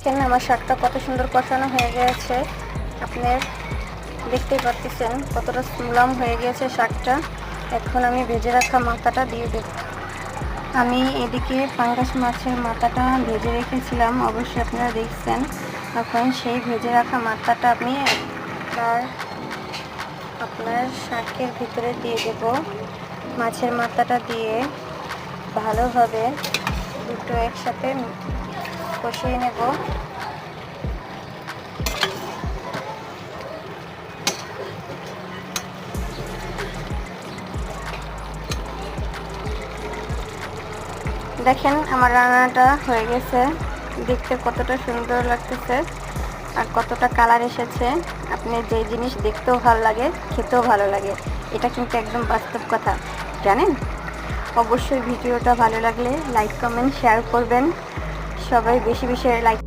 কেন আমার শাকটা কত সুন্দর কষানো হয়ে গেছে, আপনার দেখতেই পাচ্ছেন কতটা মুলাম হয়ে গেছে শাকটা। এখন আমি ভেজে রাখা মাথাটা দিয়ে দেব। আমি এদিকে পাঙ্গাস মাছের মাথাটা ভেজে রেখেছিলাম, অবশ্যই আপনারা দেখছেন। এখন সেই ভেজে রাখা মাথাটা আমি আপনার শাকের ভিতরে দিয়ে দেব। মাছের মাথাটা দিয়ে ভালোভাবে দুটো একসাথে কষিয়ে নেব। দেখেন আমার রান্নাটা হয়ে গেছে, দেখতে কতটা সুন্দর লাগতেছে আর কতটা কালার এসেছে। আপনি যে জিনিস দেখতেও ভালো লাগে, খেতেও ভালো লাগে, এটা কিন্তু একদম বাস্তব কথা, জানেন। অবশ্যই ভিডিওটা ভালো লাগলে লাইক কমেন্ট শেয়ার করবেন, সবাই বেশি বেশি লাইক